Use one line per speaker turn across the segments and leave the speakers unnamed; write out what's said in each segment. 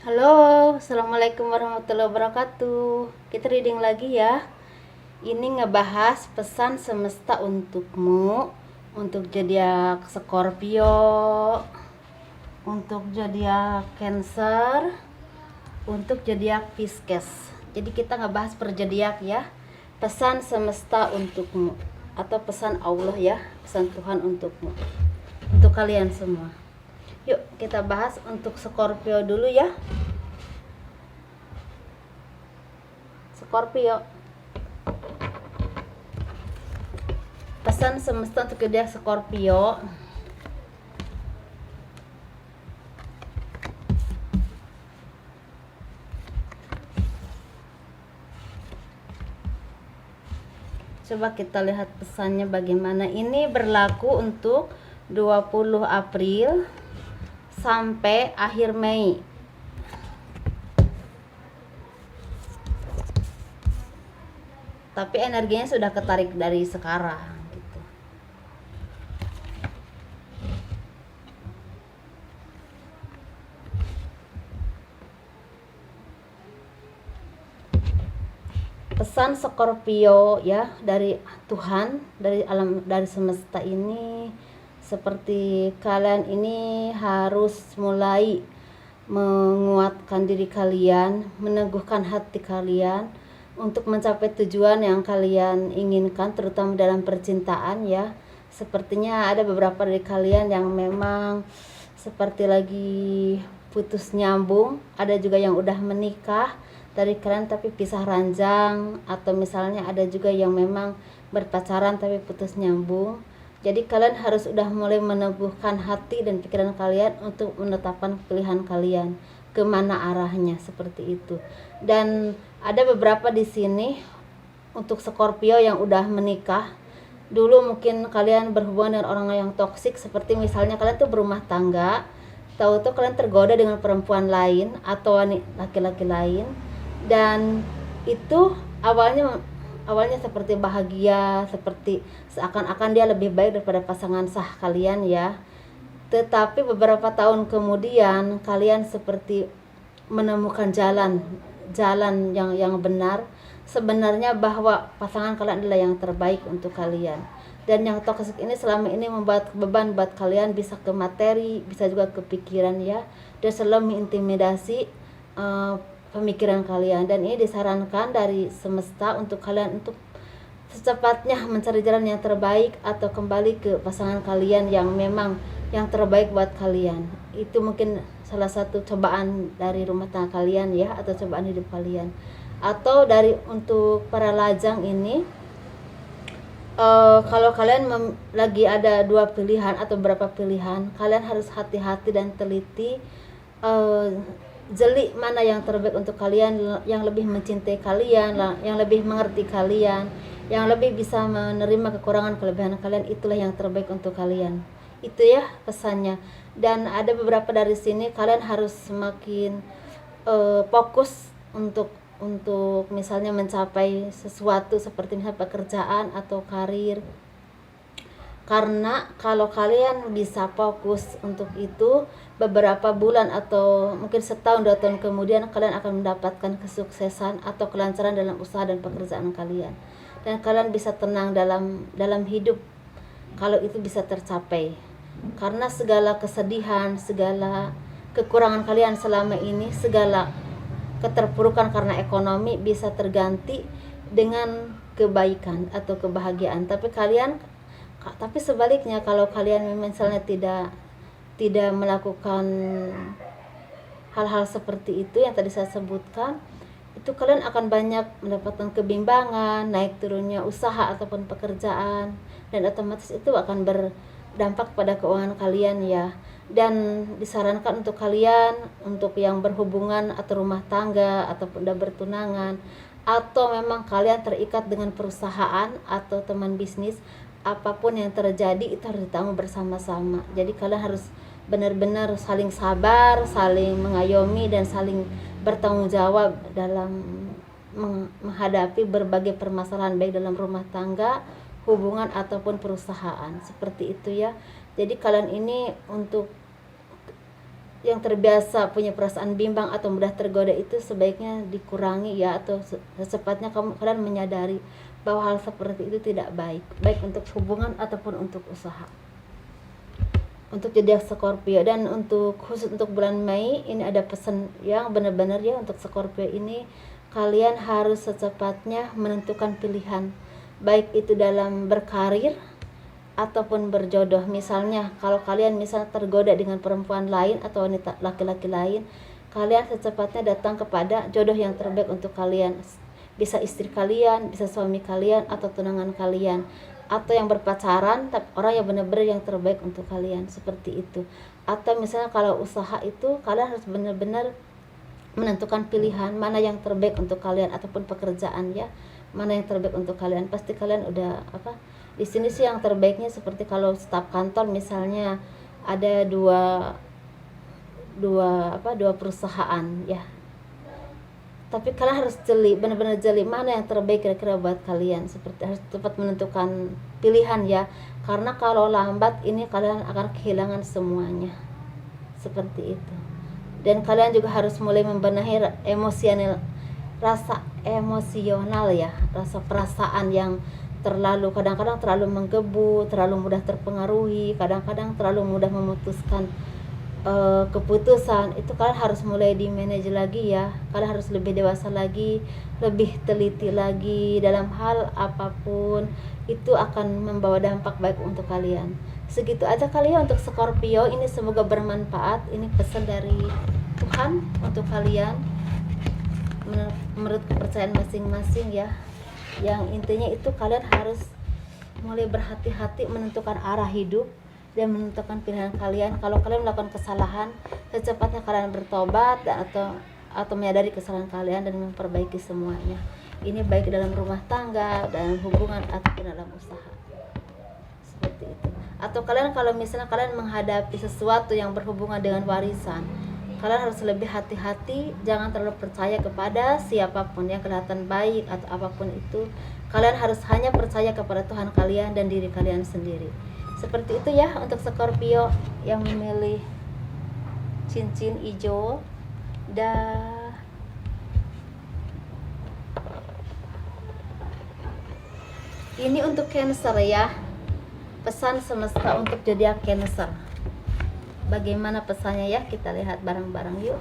Halo, assalamualaikum warahmatullahi wabarakatuh. Kita reading lagi ya. Ini ngebahas pesan semesta untukmu, untuk zodiak Scorpio, untuk zodiak Cancer, untuk zodiak Pisces. Jadi kita ngebahas per zodiak ya. Pesan semesta untukmu atau pesan Allah ya, pesan Tuhan untukmu, untuk kalian semua. Yuk kita bahas untuk Scorpio dulu ya. Scorpio, pesan semesta untuk dia Scorpio. Coba kita lihat pesannya bagaimana. Ini berlaku untuk 20 April sampai akhir Mei. Tapi energinya sudah ketarik dari sekarang gitu. Pesan Scorpio ya dari Tuhan, dari alam, dari semesta ini, seperti kalian ini harus mulai menguatkan diri kalian, meneguhkan hati kalian untuk mencapai tujuan yang kalian inginkan, terutama dalam percintaan ya. Sepertinya ada beberapa dari kalian yang memang seperti lagi putus nyambung, ada juga yang udah menikah dari kalian tapi pisah ranjang, atau misalnya ada juga yang memang berpacaran tapi putus nyambung. Jadi kalian harus udah mulai meneguhkan hati dan pikiran kalian untuk menetapkan pilihan kalian kemana arahnya, seperti itu. Dan ada beberapa di sini untuk Scorpio yang udah menikah. Dulu mungkin kalian berhubungan dengan orang yang toksik, seperti misalnya kalian tuh berumah tangga, tahu-tahu kalian tergoda dengan perempuan lain atau laki-laki lain, dan itu awalnya seperti bahagia, seperti seakan-akan dia lebih baik daripada pasangan sah kalian ya. Tetapi beberapa tahun kemudian kalian seperti menemukan jalan yang benar, sebenarnya bahwa pasangan kalian adalah yang terbaik untuk kalian. Dan yang toksik ini selama ini membuat beban buat kalian, bisa ke materi, bisa juga ke pikiran ya, dan selalu mengintimidasi pemikiran kalian. Dan ini disarankan dari semesta untuk kalian untuk secepatnya mencari jalan yang terbaik atau kembali ke pasangan kalian yang memang yang terbaik buat kalian. Itu mungkin salah satu cobaan dari rumah tangga kalian ya, atau cobaan hidup kalian. Atau dari untuk para lajang ini, kalau kalian lagi ada dua pilihan atau berapa pilihan, kalian harus hati-hati dan teliti, jeli mana yang terbaik untuk kalian, yang lebih mencintai kalian, yang lebih mengerti kalian, yang lebih bisa menerima kekurangan kelebihan kalian. Itulah yang terbaik untuk kalian. Itu ya pesannya. Dan ada beberapa dari sini kalian harus semakin fokus untuk misalnya mencapai sesuatu, seperti misalnya pekerjaan atau karir. Karena kalau kalian bisa fokus untuk itu, beberapa bulan atau mungkin setahun 2 tahun kemudian kalian akan mendapatkan kesuksesan atau kelancaran dalam usaha dan pekerjaan kalian. Dan kalian bisa tenang dalam hidup kalau itu bisa tercapai. Karena segala kesedihan, segala kekurangan kalian selama ini, segala keterpurukan karena ekonomi bisa terganti dengan kebaikan atau kebahagiaan. Tapi sebaliknya, kalau kalian misalnya tidak melakukan hal-hal seperti itu yang tadi saya sebutkan, itu kalian akan banyak mendapatkan kebimbangan, naik turunnya usaha ataupun pekerjaan, dan otomatis itu akan berdampak pada keuangan kalian ya. Dan disarankan untuk kalian, untuk yang berhubungan atau rumah tangga ataupun udah bertunangan, atau memang kalian terikat dengan perusahaan atau teman bisnis, apapun yang terjadi itu harus ditanggung bersama-sama. Jadi kalian harus benar-benar saling sabar, saling mengayomi, dan saling bertanggung jawab dalam menghadapi berbagai permasalahan, baik dalam rumah tangga, hubungan ataupun perusahaan. Seperti itu ya. Jadi kalian ini untuk yang terbiasa punya perasaan bimbang atau mudah tergoda itu sebaiknya dikurangi ya, atau secepatnya kalian menyadari bahwa hal seperti itu tidak baik, baik untuk hubungan ataupun untuk usaha. Untuk zodiak Scorpio, dan untuk khusus untuk bulan Mei ini ada pesan yang benar-benar ya, untuk Scorpio ini kalian harus secepatnya menentukan pilihan, baik itu dalam berkarir ataupun berjodoh. Misalnya kalau kalian tergoda dengan perempuan lain atau wanita laki-laki lain, kalian secepatnya datang kepada jodoh yang terbaik untuk kalian. Bisa istri kalian, bisa suami kalian, atau tunangan kalian, atau yang berpacaran tapi orang yang benar-benar yang terbaik untuk kalian, seperti itu. Atau misalnya kalau usaha itu kalian harus benar-benar menentukan pilihan mana yang terbaik untuk kalian, ataupun pekerjaan ya, mana yang terbaik untuk kalian. Pasti kalian udah di sini sih yang terbaiknya seperti kalau staf kantor misalnya ada dua perusahaan ya, tapi kalian harus jeli, benar-benar jeli mana yang terbaik kira-kira buat kalian. Seperti harus cepat menentukan pilihan ya, karena kalau lambat ini kalian akan kehilangan semuanya, seperti itu. Dan kalian juga harus mulai membenahi rasa emosional ya, rasa perasaan yang kadang-kadang terlalu menggebu, terlalu mudah terpengaruhi, kadang-kadang terlalu mudah memutuskan keputusan. Itu kalian harus mulai di manage lagi ya. Kalian harus lebih dewasa lagi, lebih teliti lagi dalam hal apapun, itu akan membawa dampak baik untuk kalian. Segitu aja kali ya untuk Scorpio ini, semoga bermanfaat. Ini pesan dari Tuhan untuk kalian menurut kepercayaan masing-masing ya. Yang intinya itu kalian harus mulai berhati-hati menentukan arah hidup dan menentukan pilihan kalian. Kalau kalian melakukan kesalahan, secepatnya kalian bertobat atau menyadari kesalahan kalian dan memperbaiki semuanya. Ini baik dalam rumah tangga, dalam hubungan, ataupun dalam usaha, seperti itu. Atau kalian kalau misalnya kalian menghadapi sesuatu yang berhubungan dengan warisan, kalian harus lebih hati-hati, jangan terlalu percaya kepada siapapun yang kelihatan baik atau apapun itu. Kalian harus hanya percaya kepada Tuhan kalian dan diri kalian sendiri. Seperti itu ya untuk Scorpio yang memilih cincin hijau. Ini untuk Cancer ya, pesan semesta untuk zodiak Cancer. Bagaimana pesannya ya, kita lihat bareng-bareng yuk.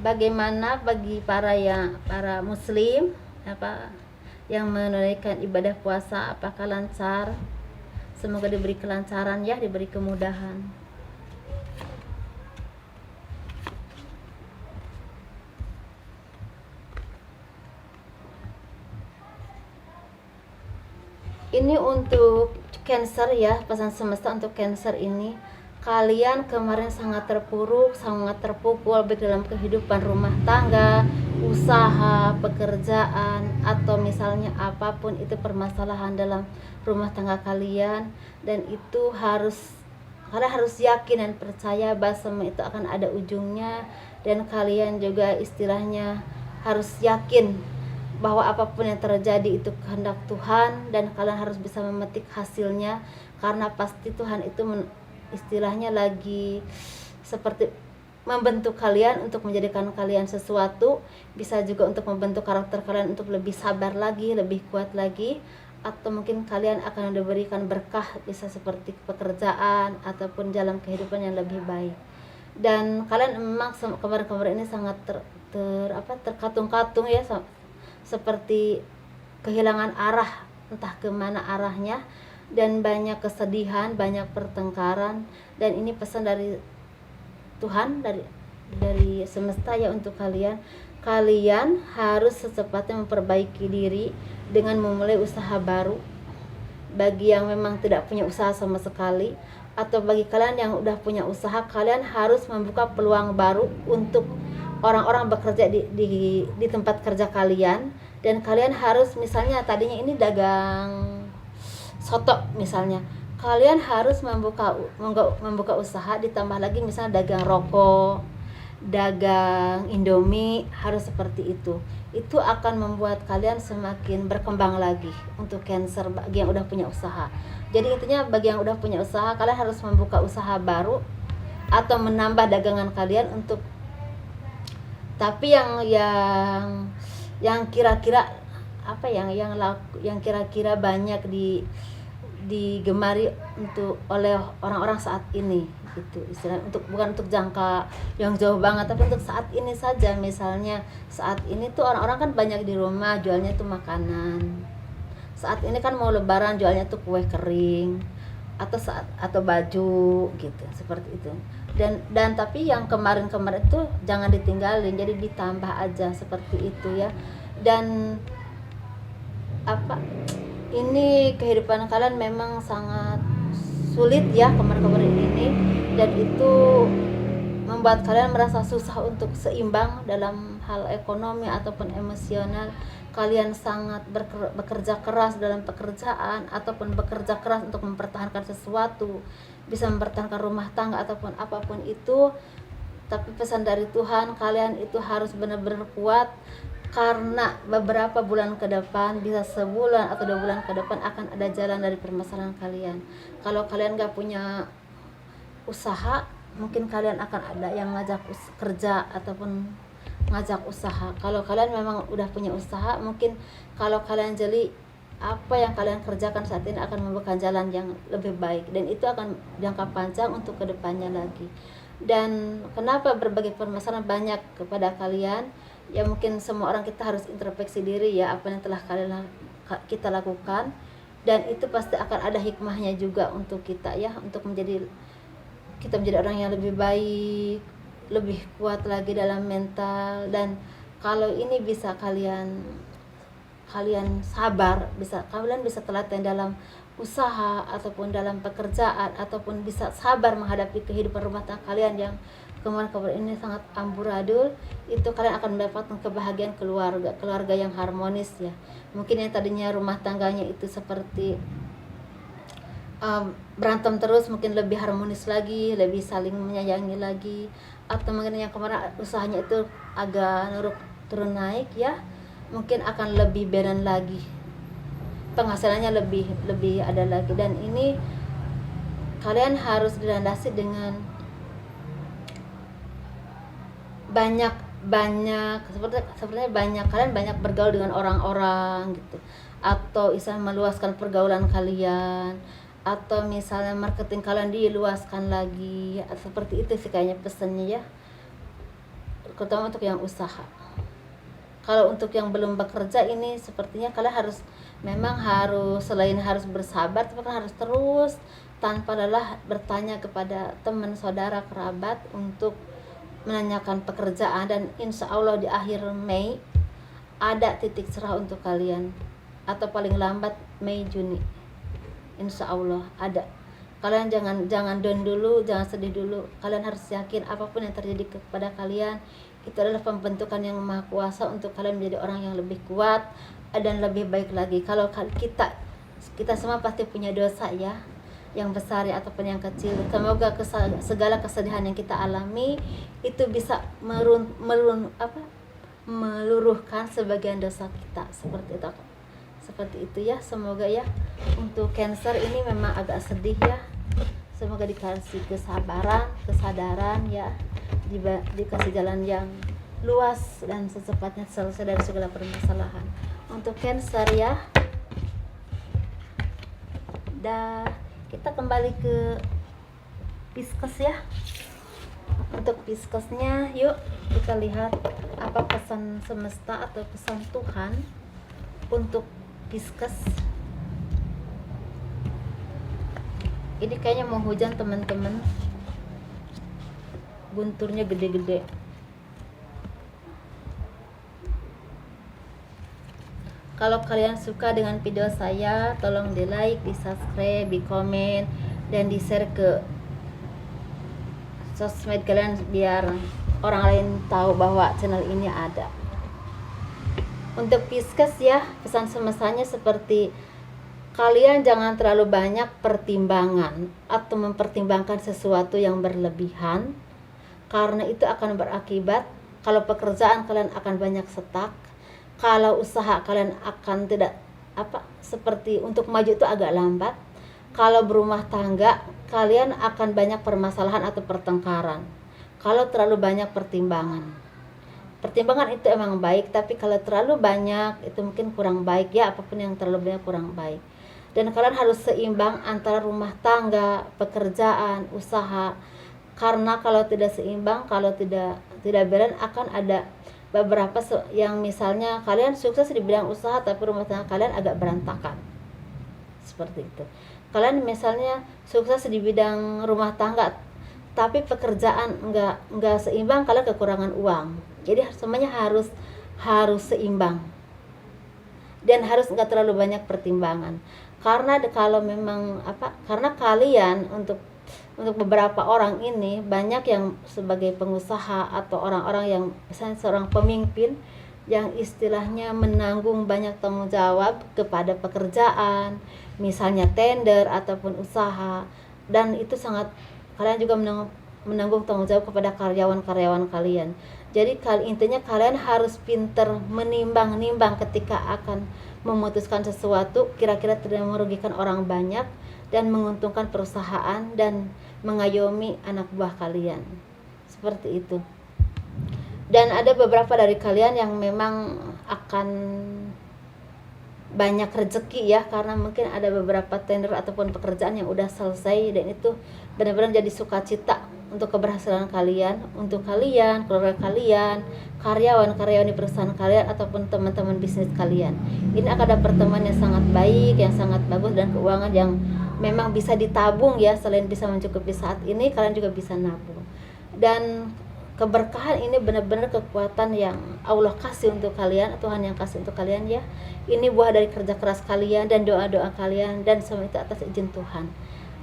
Bagaimana bagi para muslim yang menunaikan ibadah puasa, apakah lancar? Semoga diberi kelancaran ya, diberi kemudahan. Ini untuk Cancer ya, pesan semesta untuk Cancer ini. Kalian kemarin sangat terpuruk, sangat terpukul baik dalam kehidupan rumah tangga, usaha, pekerjaan, atau misalnya apapun itu permasalahan dalam rumah tangga kalian. Dan itu kalian harus yakin dan percaya bahwa semua itu akan ada ujungnya. Dan kalian juga istilahnya harus yakin bahwa apapun yang terjadi itu kehendak Tuhan, dan kalian harus bisa memetik hasilnya, karena pasti Tuhan itu istilahnya lagi seperti membentuk kalian untuk menjadikan kalian sesuatu. Bisa juga untuk membentuk karakter kalian untuk lebih sabar lagi, lebih kuat lagi, atau mungkin kalian akan diberikan berkah, bisa seperti pekerjaan ataupun jalan kehidupan yang lebih baik. Dan kalian memang kemarin-kemarin ini sangat terkatung-katung ya, seperti kehilangan arah, entah kemana arahnya, dan banyak kesedihan, banyak pertengkaran. Dan ini pesan dari Tuhan, dari semesta ya untuk kalian. Kalian harus secepatnya memperbaiki diri dengan memulai usaha baru. Bagi yang memang tidak punya usaha sama sekali, atau bagi kalian yang udah punya usaha, kalian harus membuka peluang baru untuk orang-orang bekerja di tempat kerja kalian. Dan kalian harus, misalnya tadinya ini dagang soto misalnya, kalian harus membuka usaha, ditambah lagi misalnya dagang rokok, dagang Indomie, harus seperti itu. Itu akan membuat kalian semakin berkembang lagi untuk Cancer bagi yang udah punya usaha. Jadi intinya bagi yang udah punya usaha, kalian harus membuka usaha baru atau menambah dagangan kalian untuk, tapi yang kira-kira apa yang kira-kira banyak digemari untuk oleh orang-orang saat ini gitu, istilah untuk bukan untuk jangka yang jauh banget, tapi untuk saat ini saja. Misalnya saat ini tuh orang-orang kan banyak di rumah jualnya tuh makanan. Saat ini kan mau lebaran jualnya tuh kue kering atau baju gitu, seperti itu. Dan tapi yang kemarin-kemarin itu jangan ditinggalin, jadi ditambah aja seperti itu ya. Dan apa, ini kehidupan kalian memang sangat sulit ya kemarin-kemarin ini, dan itu membuat kalian merasa susah untuk seimbang dalam hal ekonomi ataupun emosional. Kalian sangat bekerja keras dalam pekerjaan ataupun bekerja keras untuk mempertahankan sesuatu, bisa mempertahankan rumah tangga ataupun apapun itu. Tapi pesan dari Tuhan, kalian itu harus benar-benar kuat, karena beberapa bulan ke depan, bisa sebulan atau 2 bulan ke depan, akan ada jalan dari permasalahan kalian. Kalau kalian gak punya usaha, mungkin kalian akan ada yang ngajak kerja ataupun ngajak usaha. Kalau kalian memang udah punya usaha, mungkin kalau kalian jeli, apa yang kalian kerjakan saat ini akan membuka jalan yang lebih baik, dan itu akan jangka panjang untuk kedepannya lagi. Dan kenapa berbagai permasalahan banyak kepada kalian ya, mungkin semua orang kita harus introspeksi diri ya, apa yang telah kita lakukan, dan itu pasti akan ada hikmahnya juga untuk kita ya, untuk kita menjadi orang yang lebih baik, lebih kuat lagi dalam mental. Dan kalau ini bisa kalian sabar, kalian bisa telaten dalam usaha ataupun dalam pekerjaan, ataupun bisa sabar menghadapi kehidupan rumah tangga kalian yang kemarin ini sangat amburadul, itu kalian akan mendapatkan kebahagiaan keluarga yang harmonis ya. Mungkin yang tadinya rumah tangganya itu seperti berantem terus, mungkin lebih harmonis lagi, lebih saling menyayangi lagi. Atau mungkin yang kemarin usahanya itu agak turun naik ya, mungkin akan lebih balance lagi, penghasilannya lebih ada lagi. Dan ini kalian harus dilandasi dengan banyak sepertinya kalian banyak bergaul dengan orang-orang gitu, atau misalnya meluaskan pergaulan kalian, atau misalnya marketing kalian diluaskan lagi, seperti itu sih kayaknya pesannya ya, terutama untuk yang usaha. Kalau untuk yang belum bekerja ini sepertinya kalian harus selain harus bersabar, tapi kalian harus terus tanpa lelah bertanya kepada teman, saudara, kerabat untuk menanyakan pekerjaan. Dan insya Allah di akhir Mei ada titik cerah untuk kalian, atau paling lambat Mei Juni, insya Allah ada. Kalian jangan down dulu, jangan sedih dulu. Kalian harus yakin apapun yang terjadi kepada kalian itu adalah pembentukan yang maha kuasa untuk kalian menjadi orang yang lebih kuat dan lebih baik lagi. Kalau kita semua pasti punya dosa ya, yang besar ya ataupun yang kecil. Semoga segala kesedihan yang kita alami itu bisa meluruhkan sebagian dosa kita, seperti itu ya. Semoga ya, untuk Cancer ini memang agak sedih ya, semoga dikasih kesabaran, kesadaran ya, dikasih jalan yang luas dan secepatnya selesai dari segala permasalahan untuk Cancer ya. Kita kembali ke Pisces ya. Untuk Piscesnya, yuk kita lihat apa pesan semesta atau pesan Tuhan untuk Pisces. Ini kayaknya mau hujan teman-teman, gunturnya gede-gede. Kalau kalian suka dengan video saya, tolong di like, di subscribe, di komen, dan di share ke sosmed kalian biar orang lain tahu bahwa channel ini ada. Untuk Pisces ya, pesan semestanya seperti kalian jangan terlalu banyak pertimbangan atau mempertimbangkan sesuatu yang berlebihan. karena itu akan berakibat kalau pekerjaan kalian akan banyak stuck, kalau usaha kalian akan tidak seperti untuk maju itu agak lambat, kalau berumah tangga kalian akan banyak permasalahan atau pertengkaran kalau terlalu banyak pertimbangan. Pertimbangan itu emang baik, tapi kalau terlalu banyak itu mungkin kurang baik ya, apapun yang terlalu banyak kurang baik. Dan kalian harus seimbang antara rumah tangga, pekerjaan, usaha. Karena kalau tidak seimbang, kalau tidak balance, akan ada beberapa yang misalnya kalian sukses di bidang usaha tapi rumah tangga kalian agak berantakan. Seperti itu. Kalian misalnya sukses di bidang rumah tangga tapi pekerjaan enggak seimbang, kalian kekurangan uang. Jadi semuanya harus seimbang. Dan harus enggak terlalu banyak pertimbangan. Karena kalau memang karena kalian untuk beberapa orang ini banyak yang sebagai pengusaha atau orang-orang yang misalnya seorang pemimpin yang istilahnya menanggung banyak tanggung jawab kepada pekerjaan, misalnya tender ataupun usaha, dan itu sangat kalian juga menanggung tanggung jawab kepada karyawan-karyawan kalian. Jadi intinya kalian harus pinter menimbang-nimbang ketika akan memutuskan sesuatu, kira-kira tidak merugikan orang banyak dan menguntungkan perusahaan dan mengayomi anak buah kalian. Seperti itu. Dan ada beberapa dari kalian yang memang akan banyak rezeki ya, karena mungkin ada beberapa tender ataupun pekerjaan yang udah selesai dan itu benar-benar jadi sukacita untuk keberhasilan kalian, untuk kalian, keluarga kalian, karyawan-karyawan di perusahaan kalian ataupun teman-teman bisnis kalian. Ini akan ada pertemuan yang sangat baik, yang sangat bagus, dan keuangan yang memang bisa ditabung ya. Selain bisa mencukupi saat ini, kalian juga bisa nabung. Dan keberkahan ini benar-benar kekuatan yang Allah kasih untuk kalian, Tuhan yang kasih untuk kalian ya. Ini buah dari kerja keras kalian dan doa-doa kalian, dan semua itu atas izin Tuhan.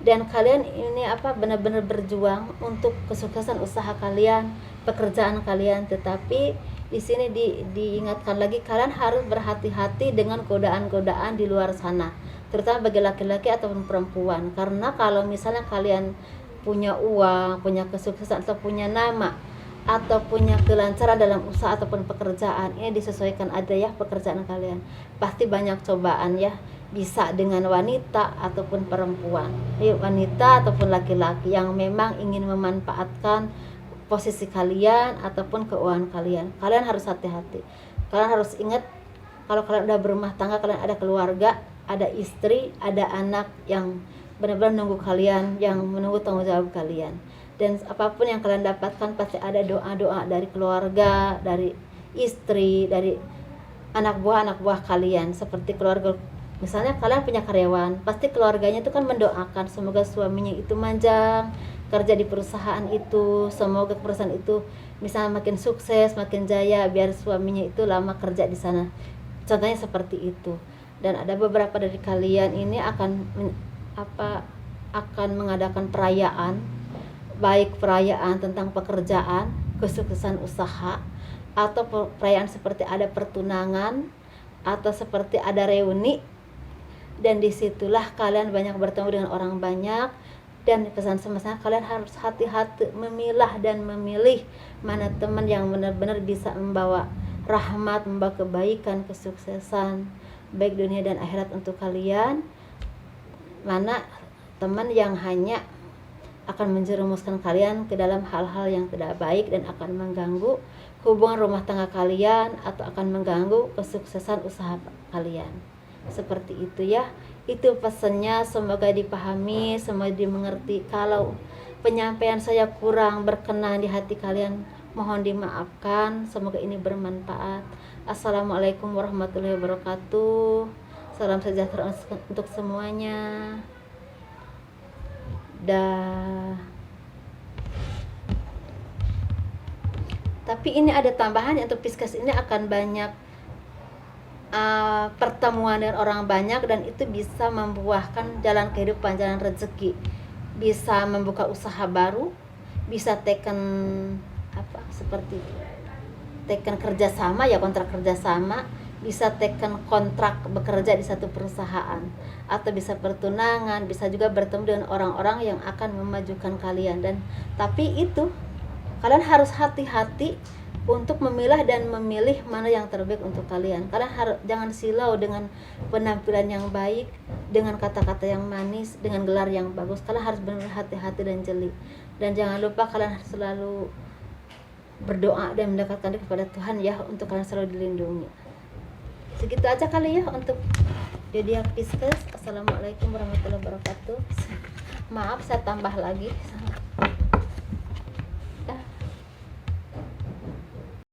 Dan kalian ini benar-benar berjuang untuk kesuksesan usaha kalian, pekerjaan kalian. Tetapi di sini diingatkan lagi, kalian harus berhati-hati dengan godaan-godaan di luar sana, terutama bagi laki-laki ataupun perempuan. Karena kalau misalnya kalian punya uang, punya kesuksesan atau punya nama atau punya kelancaran dalam usaha ataupun pekerjaan, ini disesuaikan ada ya pekerjaan kalian. Pasti banyak cobaan ya, bisa dengan wanita ataupun perempuan, wanita ataupun laki-laki yang memang ingin memanfaatkan posisi kalian ataupun keuangan kalian. Kalian harus hati-hati. Kalian harus ingat, kalau kalian udah berumah tangga, kalian ada keluarga, ada istri, ada anak yang benar-benar nunggu kalian, yang menunggu tanggung jawab kalian. Dan apapun yang kalian dapatkan pasti ada doa-doa dari keluarga, dari istri, dari anak buah kalian. Seperti keluarga, misalnya kalian punya karyawan, pasti keluarganya itu kan mendoakan semoga suaminya itu manjang kerja di perusahaan itu, semoga perusahaan itu misalnya makin sukses, makin jaya, biar suaminya itu lama kerja di sana. Contohnya seperti itu. Dan ada beberapa dari kalian ini akan mengadakan perayaan, baik perayaan tentang pekerjaan, kesuksesan usaha, atau perayaan seperti ada pertunangan, atau seperti ada reuni. Dan disitulah kalian banyak bertemu dengan orang banyak. Dan pesan semasa kalian harus hati-hati memilah dan memilih mana teman yang benar-benar bisa membawa rahmat, membawa kebaikan, kesuksesan baik dunia dan akhirat untuk kalian, mana teman yang hanya akan menjerumuskan kalian ke dalam hal-hal yang tidak baik dan akan mengganggu hubungan rumah tangga kalian atau akan mengganggu kesuksesan usaha kalian. Seperti itu ya. Itu pesannya, semoga dipahami, semoga dimengerti. Kalau penyampaian saya kurang berkenan di hati kalian, mohon dimaafkan. Semoga ini bermanfaat. Assalamualaikum warahmatullahi wabarakatuh. Salam sejahtera untuk semuanya. Dah. Tapi ini ada tambahan, untuk Pisces ini akan banyak pertemuan dengan orang banyak, dan itu bisa membuahkan jalan kehidupan, jalan rezeki, bisa membuka usaha baru, bisa seperti teken kerjasama ya, kontrak kerjasama, bisa teken kontrak bekerja di satu perusahaan, atau bisa pertunangan, bisa juga bertemu dengan orang-orang yang akan memajukan kalian. Dan tapi itu Kalian harus hati-hati untuk memilah dan memilih mana yang terbaik untuk kalian. Kalian harus jangan silau dengan penampilan yang baik, dengan kata-kata yang manis, dengan gelar yang bagus. Kalian harus benar-benar hati-hati dan jeli. Dan jangan lupa kalian harus selalu berdoa dan mendekatkan diri kepada Tuhan ya, untuk kalian selalu dilindungi. Segitu aja kali ya untuk Yodiak Pisces. Assalamualaikum warahmatullahi wabarakatuh. Maaf saya tambah lagi.